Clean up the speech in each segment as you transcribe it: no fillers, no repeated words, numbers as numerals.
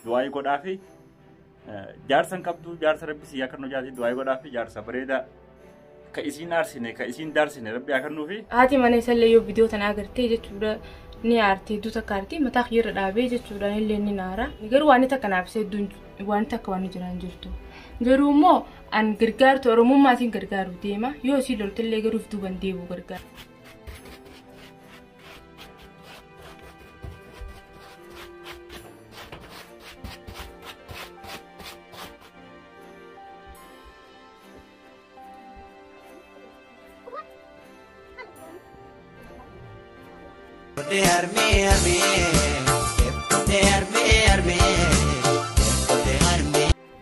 du'aa godhaa fi jaarsan qabdu jaarsa rabbi siyaa kan hojjaati du'aa godhaa fi jaarsa bareeda ka isiin aarsine ka isiin daarsine rabbi haa kennuufi. Haati mana isallee yoo viidiyoo tana agartee jechuudha ni aartee duuta kaartii mataa irra dhaabee jechuudha illee ni naara. Garuu waan takka naafsee waan takka waan jiraan jirtu. Garuu immoo an gargaartu Oromummaatiin gargaaru deema yoo isii loltillee garuuf duuban deebi'u gargaara.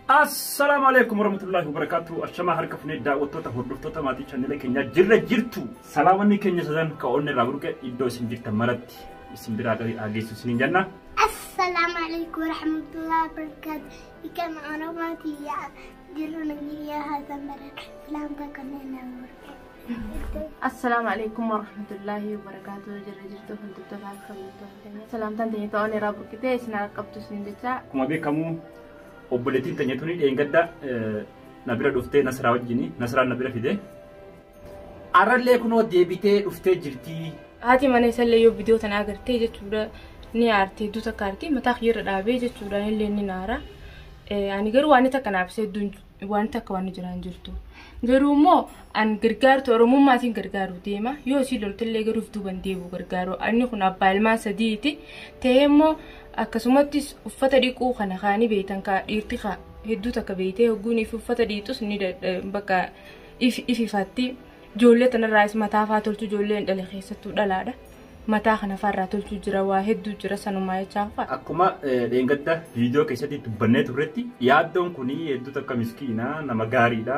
Assalamu alaikum warahmatullahi wabarakatuh. Ashama harka fune daawwattoota hordoftoota maatii channel keenya jirra jirtu. Salaamanni keenya sadan ka onne raburqe iddoo isin jirtan maratti isin biraa dhageessu isin janna. Assalamu alaikum warahmatullahi wabarakatuh. Ikama aromati ya jiruna ya hada marat. Salam ka kanena raburqe. Assalamu alaikum warahmatullahi wabarakatuh. Jirra jirtu hordoftoota maatii. Salam tante ta onne raburqe isin qabtu isin jecha. Kuma beekamu obboleettiin tanyatuni dheengadda nabira dhuftee Nasraa wajjini Nasraan nabira fide arallee kunoo deebitee dhuftee jirti. Haati mana isallee yoo viidiyoo tana agartee jechuudha ni aartee duuta kaartii mataa irra dhaabee jechuudha illee ni naara. Ani garuu waan takka naafsee waan takka waan jiraan jirtu. Garuu immoo an gargaartu Oromummaatiin gargaaru deema yoo isii loltillee garuuf duuban deebi'u gargaaru. Ani kun abbaa ilmaan sadiiti ta'ee immoo akkasumattis uffata dhiquu kana kaanii beeytan ka dhiirti ka hedduu takka beeytee hogguun uffata dhiitus ni bakka ififaatti ijoollee tanarraas mataa faa tolchu ijoolleen dhale keessattuu dhalaadha. Mataa kana farraa tolchuu jira waa hedduu jira sanumaa jechaa fa'a. Akkuma dheengadda viidiyoo keessatti dubbannee turretti yaaddoon kuni hedduu takka miskiina nama gaariidha.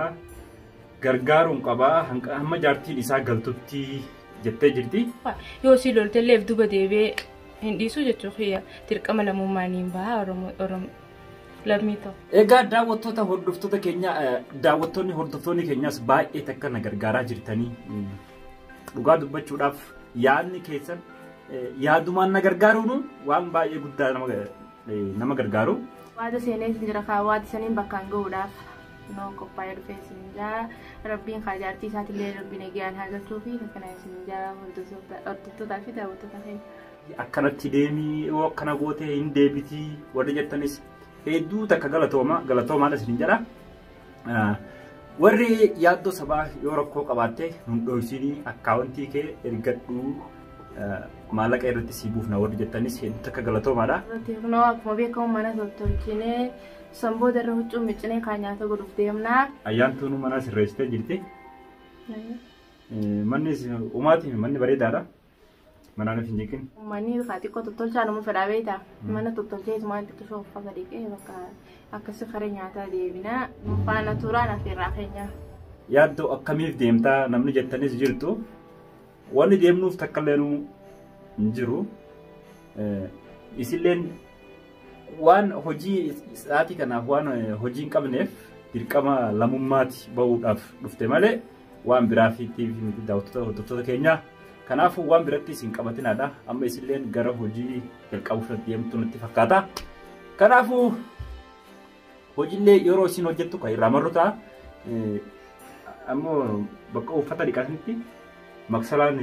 Gargaaruun qabaa hamma jaartiin isaa galtutti jettee jirti. Yoo isii loltelleef duba deebee Hindisu jechuun xiyya dirqama lamummaaniin baha Oromoo lammii ta'u. Egaa daawwattoota hordoftoota keenya daawwattoonni hordoftoonni keenyas baay'ee takka na gargaaraa jirtanii dhugaa dubbachuudhaaf yaadni keessan yaadumaan na gargaaruun waan baay'ee guddaa nama gargaaru. Waada seenee jira kaa waadi saniin bakkaan gahuudhaaf noo qophaa'ee dhufee isin jaa rabbiin jaartii isaatillee rabbiin eegaan haa galchuu fi akkana isin jaa hordoftoota fi daawwattoota keenya. Akkanatti deemii yoo akkana gootee hin deebitii warri jettanis hedduu takka galatoomaadha isin jedha. Warri yaaddoo sabaa yoo rakkoo qabaatte nun dhoysinii akkaawuntii kee ergadhuu maallaqa irratti sii buufna warri jettanis hedduu takka galatoomaadha. Noo akkuma beekamu mana tolchinee samboo darra huccuu miccinee kaan nyaata godhuuf deemnaa. Ayyaantuun mana sirreessitee jirti. Manni umaatiin manni bareedaadha. Mana nuti hinjikin. Mani xiqqoo tottolchaa nama fedhaa beektaa. Mana tottolchee isumaan xiqqoo uffata dhiqee bakka akkasii kare nyaataa deebinaa faana turaan afeerraa keenya. Yaaddoo akkamiif deemtaa namni jettanis jirtu wanni deemnuuf takkallee hin jiru. Isilleen waan hojii sa'aatii kanaaf waan hojii hin qabneef dirqama lamummaatti bahuudhaaf dhufte malee waan biraa fi daawwattoota hordoftoota keenyaa. Kanaafuu waan biratti isin qabatinaadha. Amma isilleen gara hojii jalqabuuf deemtu natti fakkaata. Kanaafuu hojiilee yeroo isin hojjettu kan irraa marruta. Ammoo bakka uffata dhiqatanitti maksalaan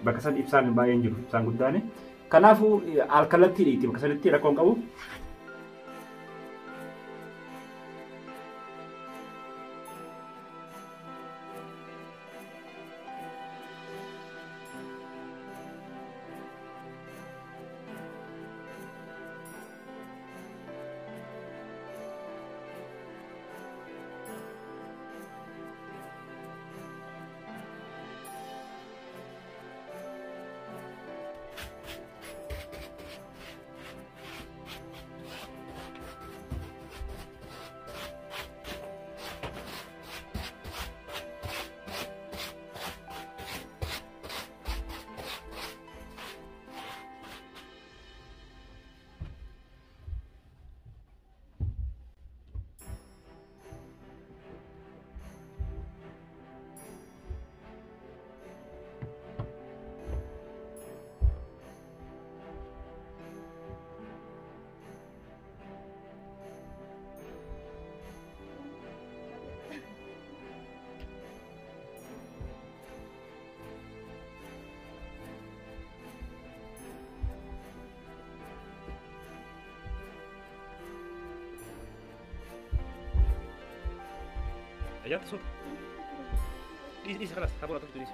bakka san ibsaan baay'een jiru ibsaan guddaani. Kanaafuu alkalatti dhiitti bakka sanitti rakkoon qabu. أجات صوت ديس خلاص هبغى أطلع ديس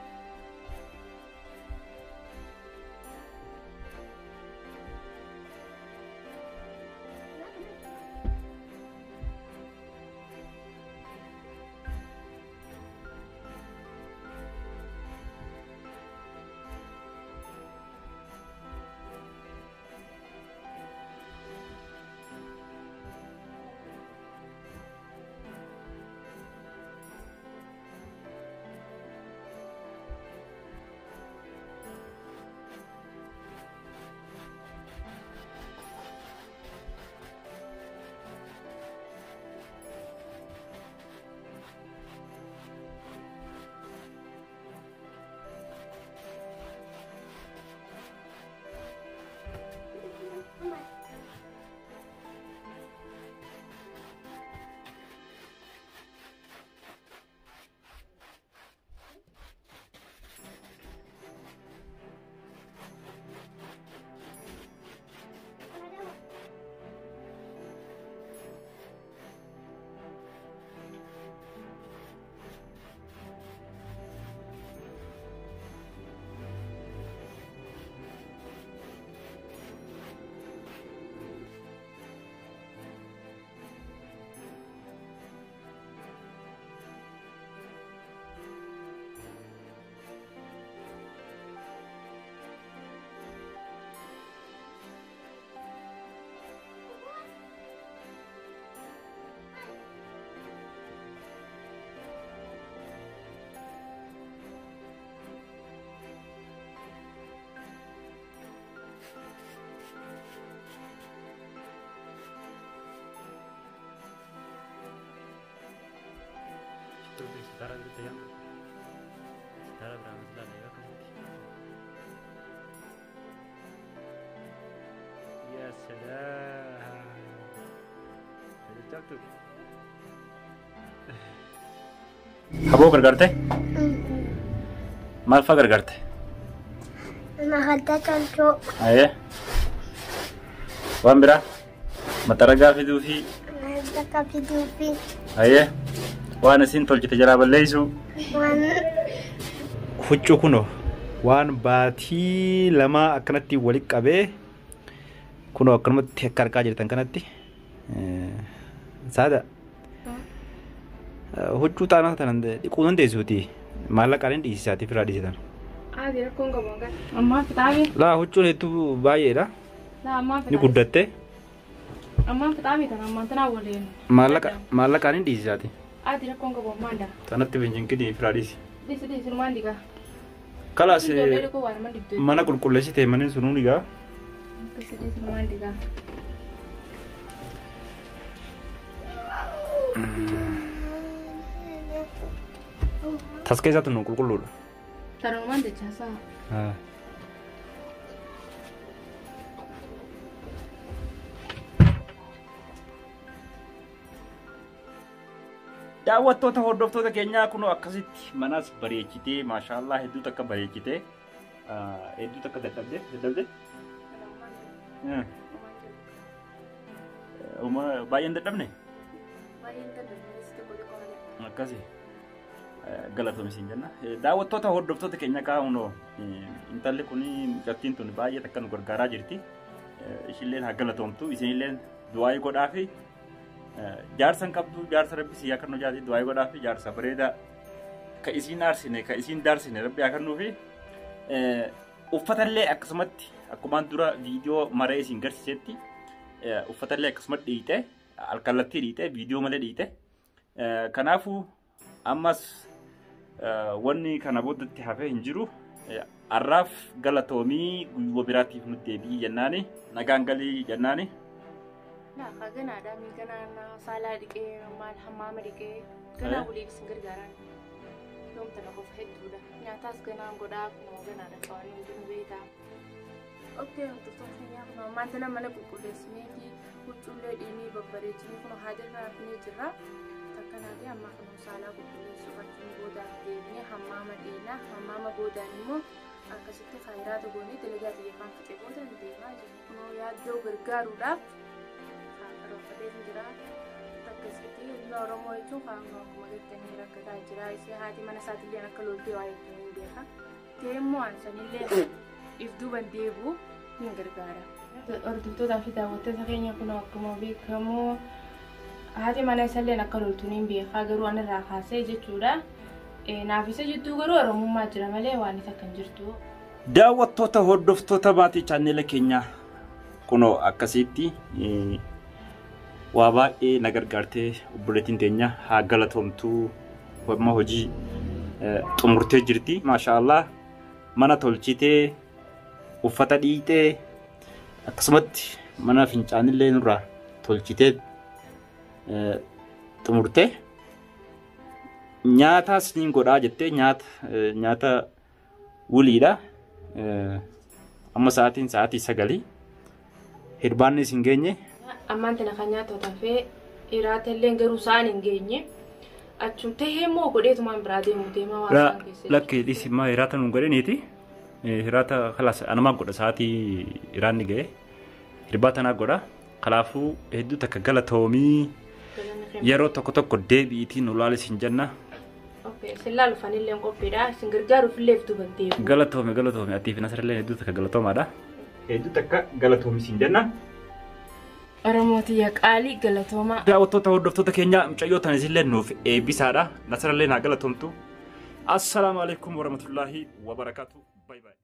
Setara gitu ya. Setara berapa ya kan? Ya salam. Jadi cakep. Habo gargarte? Malfa gargarte? Mahadda kalcho. Aye. Wan bira? Mataraga fidufi. Mahadda kafidufi. Aye. Waan isin tolchite jala balleessu. Huccuu kuno waan baatii lama akkanatti walitti qabee kuno akkanumatti akka argaa jirtan kanatti saada huccuu taanaa tanan dhiquu dandeessuuti maallaqaan dhiisisaatiif irraa dhiisitan. Adi rakkoon qabu kan ammaa fixaame. Laa huccuun hedduu baay'eedha. Laa ammaa ni guddatte. Ammaa fixaame tan ammaa tanaa waliin. Maallaqaan dhiisisaati. Adi rakkoon qabu ammaa ndaa. Tanatti binjinkidii irraa dhiisi. Dhiisi ilmaan digaa. Kalaas mana qulqulleessitee manni sunuu digaa. Dhiisi ilmaan digaa. Tas keessatti nu qulqulluudha. Tarumaan dachaasaa. Daawwattoota hordoftoota keenyaa kunoo akkasitti manas bareechitee maashaallah hedduu takka bareechitee hedduu takka dadhabde. Baay'een dadhabne? Akkasi galatoomisiin jenna. Daawwattoota hordoftoota keenya kaa'unoo intalli kun mucattiin tun baay'ee takka nu gargaaraa jirti. Ishilleen haa galatoomtu isinilleen du'aa godhaafi. Jaarsan qabdu jaarsa rabbi siyaa kan nujaati du'aa godhaafi jaarsa bareeda ka isiin aarsine ka isiin daarsine rabbi haa kennuufi uffatallee akkasumatti akkumaan dura viidiyoo maree isiin garsiisetti uffatallee akkasumatti dhiite alkallattii dhiite viidiyoo malee dhiite kanaafuu ammas wanni kana booddatti hafee hin jiru arraaf galatoomii guyyoo biraatiif nutti deebii jennaani nagaan galii jennaani. Nah, kagana ada mingkana salah dike mal hamam dike kena boleh singgargaran. Dom tanah kau faham tu dah. Nyata sekarang goda no gana ada kawan yang beda. Okey, untuk soalnya no mantena mana kukulis ni ki kucule ini berbeza ni kuno hadir nak ni cerah. Takkan ada amma kuno salah kukulis seperti goda ni hamam dina hamam goda ni mo akasih khairat goni telega dia kan fikir goda ni dina kuno ya jauh bergaru dah. Kalau pada hijrah, tak akkasitti ilma Oromoo jechuun kan magattanii rakkataa jira. Isee haati mana isaatiillee akka loltee waa jechuun hin beeka. Teemmoo aansanillee if duuban deebi'u ni gargaara. Hordoftoota fi daawwattoota keenya kun akkuma beekamu haati mana isaallee akka loltuun hin beeka garuu waan irraa kaasee jechuudha. Naafisa jidduu garuu Oromummaa jira malee waan isa kan jirtu. Daawwattoota hordoftoota maatii chaanneela keenyaa kunoo akkasitti waa baay'ee na gargaartee obboleettiin teenya haa galatoomtuu wamma hojii xumurtee jirti. Maashaallah mana tolchitee uffata dhiitee akkasumatti mana fincaanillee nurraa tolchitee xumurtee nyaata siniin godhaa jettee nyaata wuliidha. Amma sa'aatiin sa'aatii 9 hirbaanni isin geenye ammaan tana kan nyaatota fee iraatallee garuu sa'aan hin geenye achum tahee moo godheetumaan biraa deemu deema waan keessatti lakki dhisimmaa iraata nun godhaniiti iraata kalaas anamaan godha sa'aatii iraanni ga'e hirbaa tanaa godha kalaafuu hedduu takka galatoomii yeroo tokko deebiitiin ulaalis hin jenna. Silalu fanillee qophiidha. Isin gargaaruuf illee duuban deemu. Galatoome atiif nasarallee hedduu takka galatoomaadha. Hedduu takka galatoomis hin jenna. Oromooti qaalii galatoomaa. Daawwattoota hordoftoota keenya mucayyootaan isinillee nuuf eebbisaadha. Nasarallee naa galatoomtu. Assalaamu alaikum warahmatullahi wabarakatuh. Bye bye.